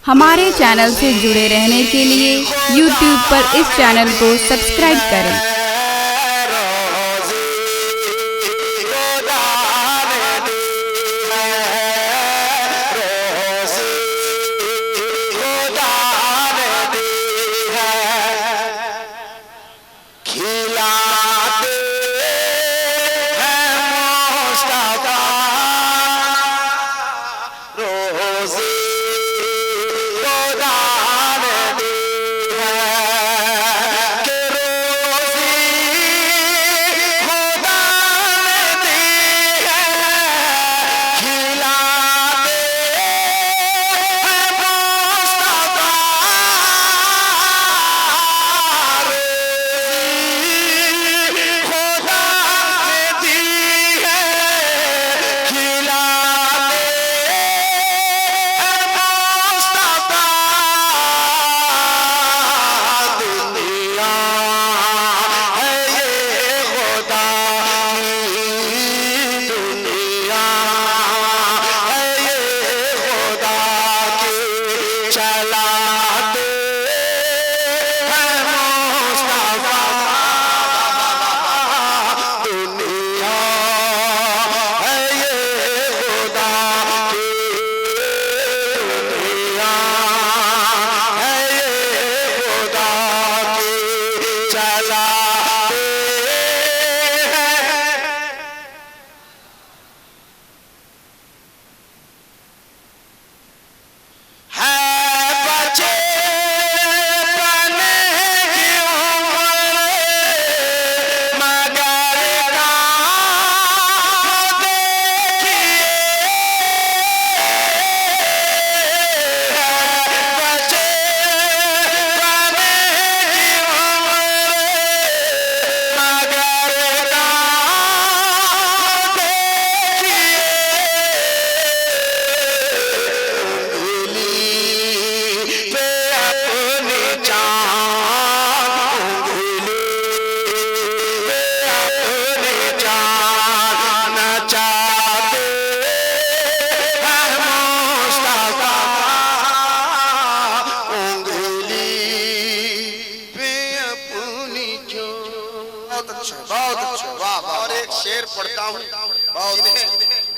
हमारे चैनल से जुड़े रहने के लिए YouTube पर इस चैनल को सब्सक्राइब करें।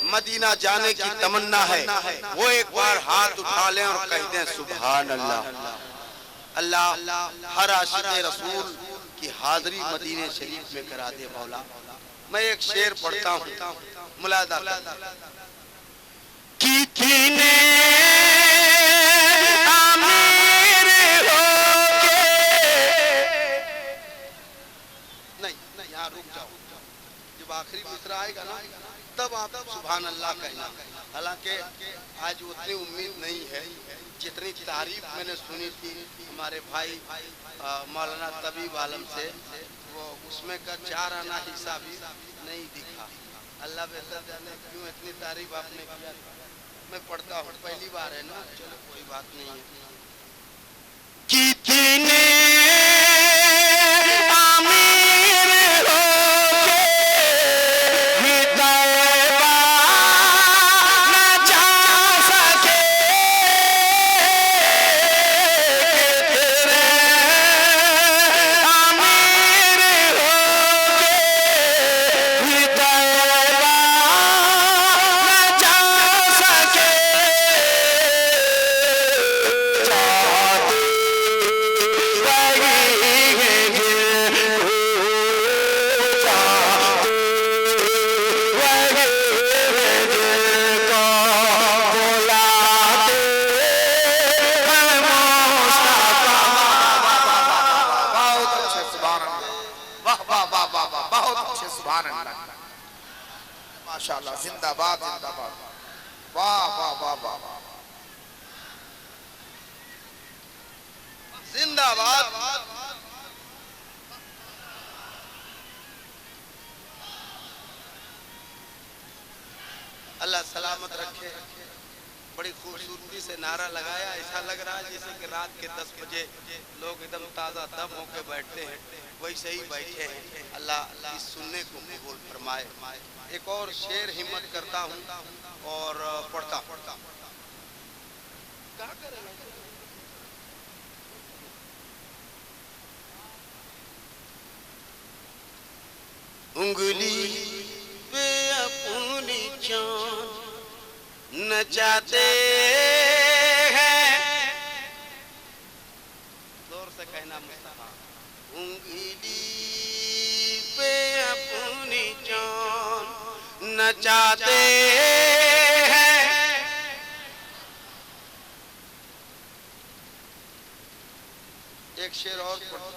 मदीना जाने की तमन्ना है, वो एक बार हाथ उठा लें और कह दें सुभान अल्लाह। अल्लाह हर आशिक़े रसूल की हाज़री मदीने शरीफ में करा दे मौला। मैं एक शेर पढ़ता हूँ, मुलादा कितने आमिर होके, नहीं यहाँ रुक जाओ, जब आखिरी मिसरा आएगा ना तब आप सुभान अल्लाह कहना। हालांकि आज उतनी उम्मीद नहीं है जितनी तारीफ मैंने सुनी थी हमारे भाई मौलाना तबीब आलम से, वो उसमें का 4 आना हिस्सा भी नहीं दिखा। अल्लाह बेहतर जाने क्यों इतनी तारीफ आपने किया। मैं पढ़ता हूँ, पहली बार है ना, चलो कोई बात नहीं है। कितने माशाअल्लाह, जिंदाबाद जिंदाबाद, वाह वाह वाह वाह, जिंदाबाद। अल्लाह सलामत रखे। बड़ी खूबसूरती से नारा लगाया, ऐसा लग रहा है जैसे कि रात के 10 बजे लोग एकदम ताज़ा दम होकर बैठते हैं, वैसे ही बैठे हैं। अल्लाह इस सुनने को कबूल फरमाए। एक और शेर हिम्मत करता हूँ और पढ़ता। क्या करेगा? उंगली पे अपनी जान नचाते हैं, जोर से कहना मुस्तफा, उंगली पे अपनी जान नचाते हैं। एक शेर और पढ़ो।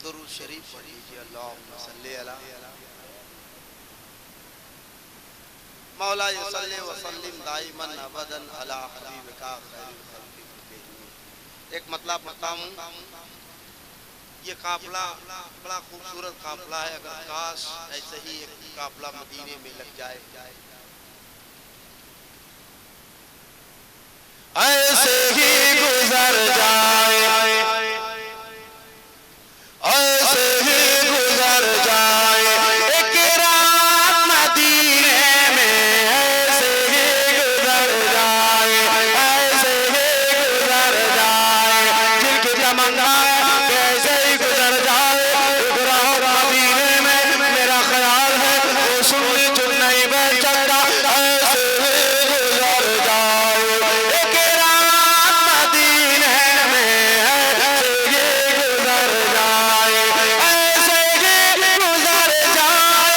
दुरूद शरीफ पढ़ लीजिए। अल्लाहुम्मा सल्ली अला मौला सल्ले व सल्लिम दाइमन अबदन अला हबीबिका खैरुल खल्क़ि कुल्लिहिम। एक मतलब बताऊं, ये काफिला बड़ा खूबसूरत काफिला है। अगर काश ऐसे ही एक काफिला मदीने में लग जाए, ऐसे ही गुजर जाए, ऐसे ही गुजर जाए एक रात मदीने में, ऐसे ही गुजर जाए, ऐसे ही गुजर जाए। दिल की तमन्ना कैसे ही गुजर जाए एक रात मदीने में, मेरा ख्याल है वो सुन्नी चुन्नी में चलता, ऐसे ही गुजर जाए एक रात मदीने में, ऐसे ही गुजर जाए, ऐसे ही गुजर जाए।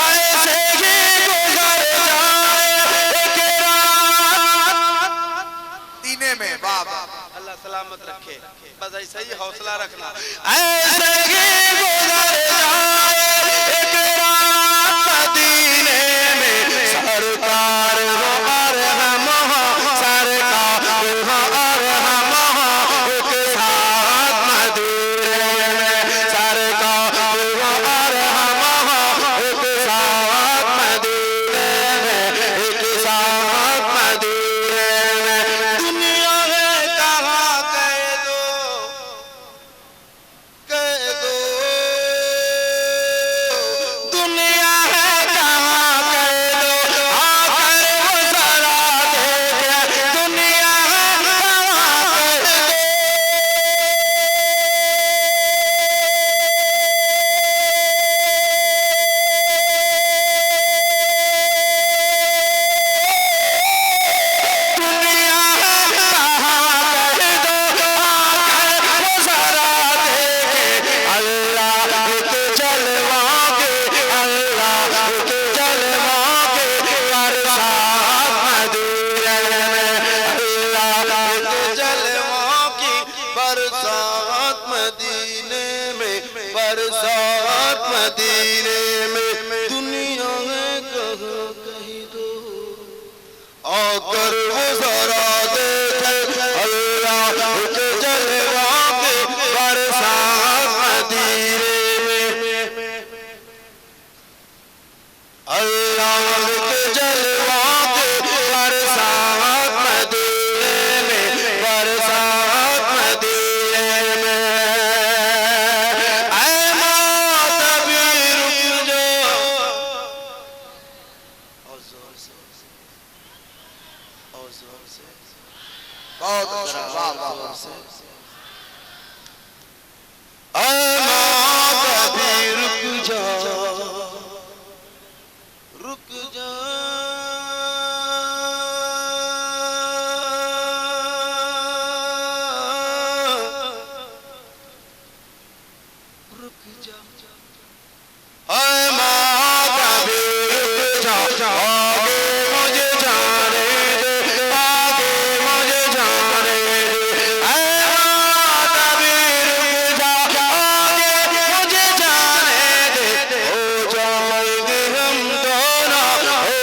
ऐसे ही गुजर जाए एक रात मदीने में। बाबा अल्लाह सलामत रखे, बस ऐसे ही हौसला रखना। ऐसे ही गुजर जाए एक रात मदीने में, सरकार वो अरहम हो, सरकार वो अरहम हो एक साथ मदीने में, सरकार वो अरहम हो एक साथ मदीने में, एक साथ मदीने में। दुनिया है कहाँ कह दो, कह दो, दुनिया है कहाँ कह दो, आकर वो जरा देखे, दुनिया है कहाँ कह दो। दुनिया है कहाँ कह दो, आकर वो जरा देखे, अल्लाह के जलवा के, अल्लाह के जलवा के बरसात मदीने में, अल्लाह के जलवा की बरसात मदीने में, बरसात मदीने में। दुनिया है कहाँ कह दो, आकर वो जरा देखे, अल्लाह के जलवा के बरसात मदीने में, अल्लाह के जलवा के बरसात मदीने में, बरसात मदीने में। ऐ मौत अभी रुक जाओ, और जोर से, और जोर से, बहुत अच्छा, जोर से। ऐ मौत अभी रुक जाओ, रुक जा, रुक जा, ऐ मौत अभी रुक जा, आगे मुझे जाने दे, आगे मुझे जाने दे, ऐ मौत अभी रुक जा, आगे मुझे जाने दे, हो जाएंगे हम दोनों, हो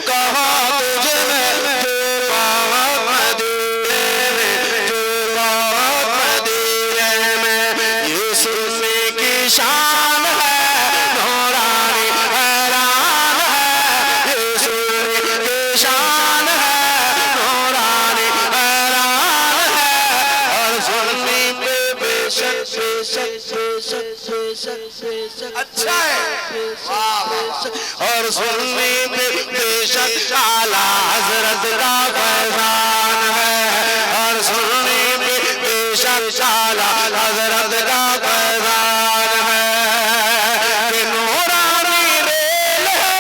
कहा तुझे मैं जो बात मदीने में, जो बात मदीने में। ये सुनने की शान है नूरानी हैरान है, ये सुनने की शान है नूरानी हैरान है। और सुनने पे बेशक बेशक बेशक बेशक बेशक अच्छा है, वाह वाह। और सुनने पे बेशक आला हजरत का फैजान है। और सुनने पे बेशक आला हजरत का फैजान है कि नूरानी रेल है।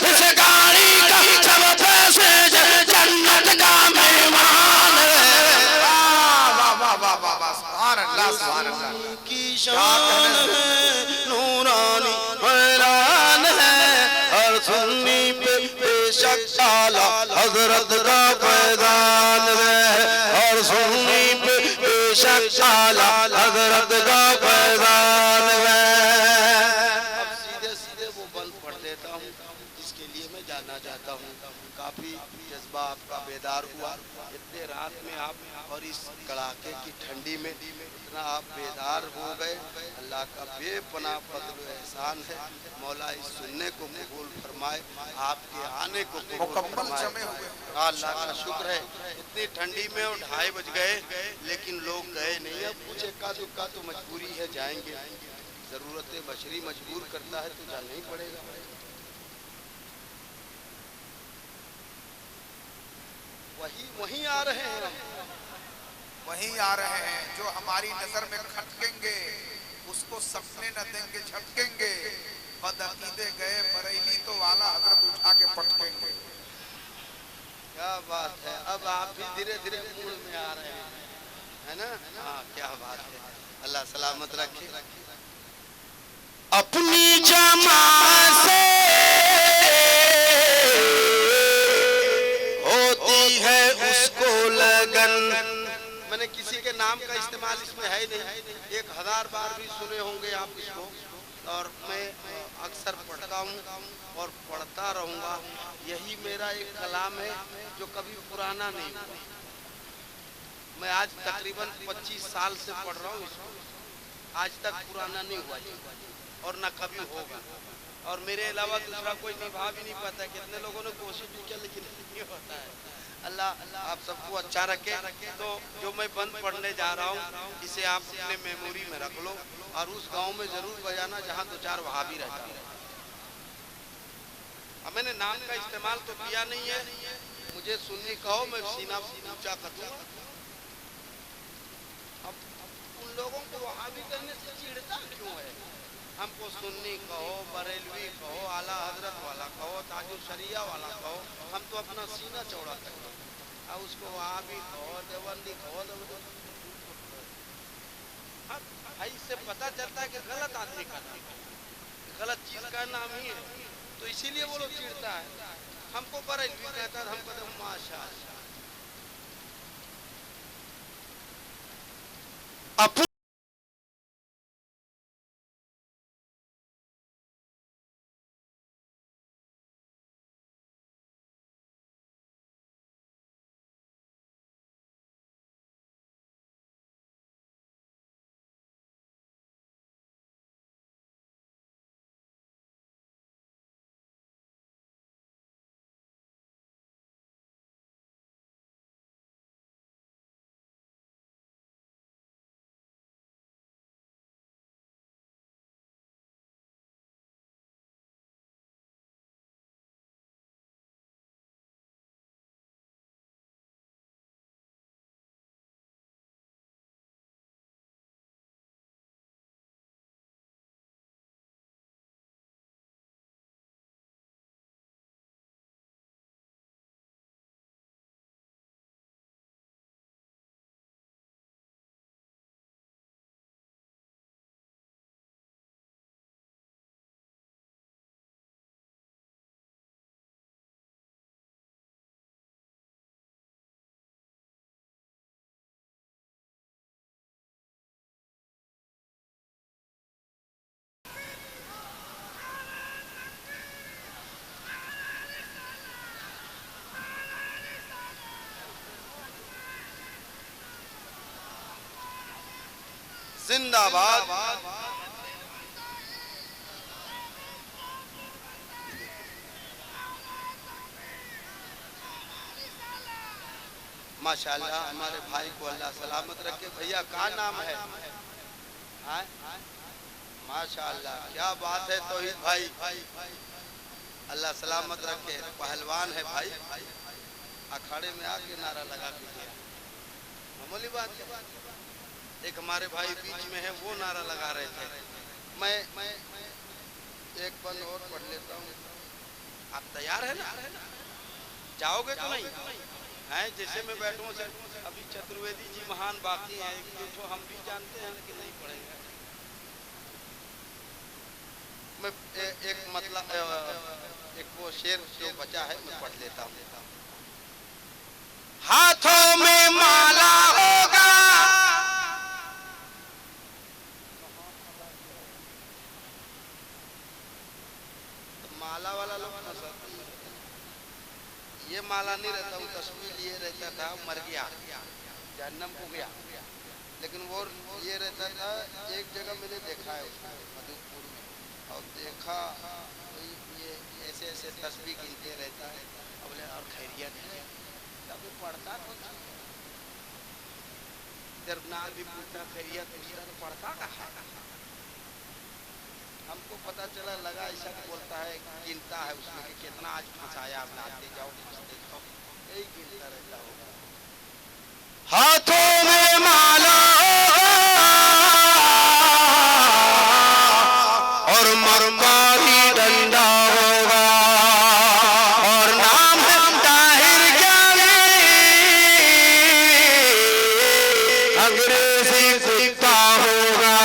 इस गाड़ी का सब पैसे जन्नत का मेहमान है। वाह वाह वाह वाह वाह, सुभान अल्लाह सुभान अल्लाह। की शान है नूरानी हैरान है। और सुन्नी पे बेशक आला हजरत का फैजान है। और सुन्नी पे बेशक आला हजरत का फैजान है। अब सीधे सीधे वो बंद पढ़ देता हूँ जिसके लिए मैं जानना चाहता हूँ। काफी जज्बा आपका बेदार हुआ इतने रात में आप और इस कड़ाके की ठंडी में इतना आप बेदार हो गए। अल्लाह का बेपनाह फज़ल एहसान है। मौला इस सुनने को कबूल फरमाए, आपके आने को कबूल फरमाए। अल्लाह का शुक्र है इतनी ठंडी में और 2:30 बज गए लेकिन लोग गए नहीं। अब कुछ इक्का दुक्का तो मजबूरी है, जाएंगे, जरूरत बशरी मजबूर करता है तो जाना ही पड़ेगा। वही आ रहे हैं, वहीं आ रहे हैं जो हमारी नजर में खटकेंगे, उसको सपने न देंगे झटकेंगे। बदअकीदे गए बरेली तो वाला हजरत उठा के पटकेंगे। क्या बात है। अब आप भी धीरे धीरे मूड में आ रहे हैं, है ना? हाँ, क्या बात है। अल्लाह सलामत रखे। अपनी जमा से होती है उसको लगन। मैंने किसी के नाम का इस्तेमाल इसमें है नहीं, 1000 बार भी सुने होंगे आप इसको, और मैं अक्सर पढ़ता हूँ और पढ़ता रहूँगा। यही मेरा एक कलाम है जो कभी पुराना नहीं हुआ। मैं आज तकरीबन 25 साल से पढ़ रहा हूँ इसको, आज तक पुराना नहीं हुआ और न कभी होगा। और मेरे अलावा दूसरा कोई निभा भी नहीं पाता। कितने लोगों ने कोशिश भी किया लेकिन नहीं होता है। अल्लाह आप सबको अच्छा रखे। तो जो मैं बंद पढ़ने जा रहा हूँ इसे आप अपने मेमोरी में रख लो और उस गांव में जरूर बजाना जहाँ 2-4 वहाबी रहता है। अब मैंने नाम का इस्तेमाल तो किया नहीं है, मुझे सुन्नी कहो, मैं सीना ऊंचा कर दूंगा। अब उन लोगों को वहाबी कहने से चिढ़ता क्यों है? हमको सुन्नी कहो, बरेलवी कहो, आला हजरत वाला कहो, ताजुल शरिया वाला कहो, हम तो अपना सीना चौड़ा करते हैं। अब उसको वहाबी कहो, देवबंदी कहो, भाई इससे पता चलता है कि गलत आदमी का नाम, गलत चीज का नाम ही है, तो इसीलिए वो लोग चिढ़ता है। हमको बरेलवी कहता है, हम कहते हैं माशाअल्लाह। जिंदाबाद। माशाल्लाह हमारे भाई को अल्लाह सलामत रखे। भैया का नाम है? माशाल्लाह क्या बात है तौहीद भाई, अल्लाह सलामत रखे। पहलवान है भाई, अखाड़े में आके नारा लगा के गया, मामूली बात है। एक हमारे भाई बीच में है, वो नारा लगा रहे थे। मैं एक बंद और पढ़ लेता हूँ। आप तैयार है ना? जाओगे तो नहीं है? जैसे मैं बैठूं से अभी चतुर्वेदी जी महान बाकी हैं, एक तो हम भी जानते हैं लेकिन नहीं पढ़ेंगे। मैं एक मतलब एक वो शेर जो बचा है मैं पढ़ लेता हूँ। हाथों में माला होगा, तो माला वाला लोग ये माला नहीं रहता, वो तस्वीर लिए रहता था, मर गया, जहन्नम हो गया। लेकिन वो ये रहता था, एक जगह मैंने देखा है उसको मधुपुर में, और देखा तो ये ऐसे ऐसे तस्वीर गिनते रहता है। बोले और खैरियत है, तब वो पढ़ता कुछ दरनाल भी पूछता खैरियत, तो पढ़ता कहा। हमको पता चला, लगा ऐसा बोलता है, गिनता है उसमें कि कितना आज फंसाया, आप लाते जाओ फंसते जाओ, यही गिनता रहता होगा। हाथों में माला और मरकारी डंडा होगा, और नाम है ताहिर ज्ञानी, अंग्रेजी कुत्ता होगा।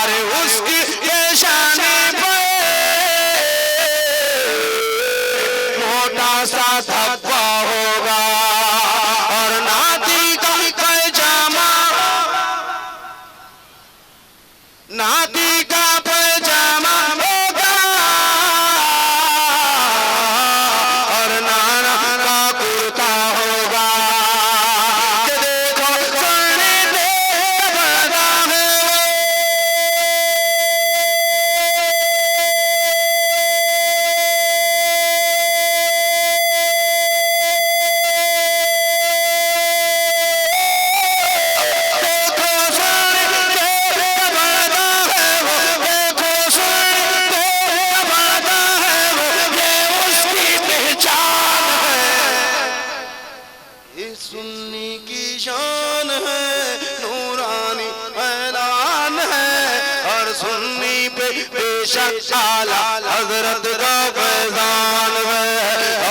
अरे उसकी निशानी पे मोटा सा धब्बा होगा, और नाती का पैजामा, नाती का पैजामा होगा, और नाना का कुर्ता होगा। कि देखो सोने दे बड़ा है सुन्नी की शान है, नूरानी ऐलान है, और सुन्नी पे बेशक आला हजरत का फैजान है,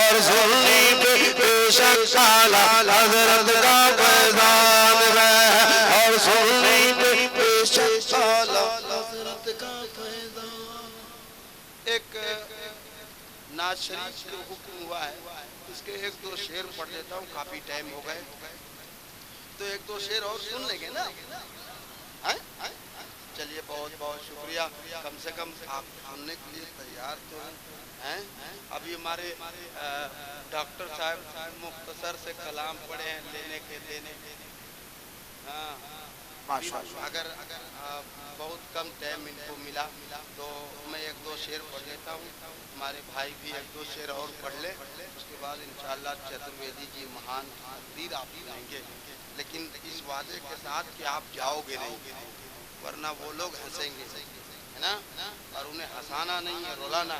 और सुन्नी पे बेशक आला हजरत का फैजान है, और सुन्नी पे बेशक आला हजरत का फैजान। एक नाज शरीफ जो हुक्म हुआ है, इसके एक दो शेर पढ़ लेता हूँ, काफी टाइम हो गए तो एक दो शेर और सुन लेंगे ना? चलिए बहुत बहुत शुक्रिया, कम से कम आप सुनने के लिए तैयार तो हैं। अभी हमारे डॉक्टर साहब मुख्तसर से कलाम पढ़े हैं, लेने के देने। माशाअल्लाह। अगर बहुत कम टाइम इनको मिला तो मैं एक दो शेर पढ़ लेता हूँ, हमारे भाई भी एक दो शेर और पढ़ ले, उसके बाद इंशाअल्लाह चतुर्वेदी जी महान तकदीर आप सुनेंगे। लेकिन इस वादे के साथ कि आप जाओगे नहीं, वरना वो लोग हंसेंगे, है ना? और उन्हें हंसाना नहीं है, रुलाना।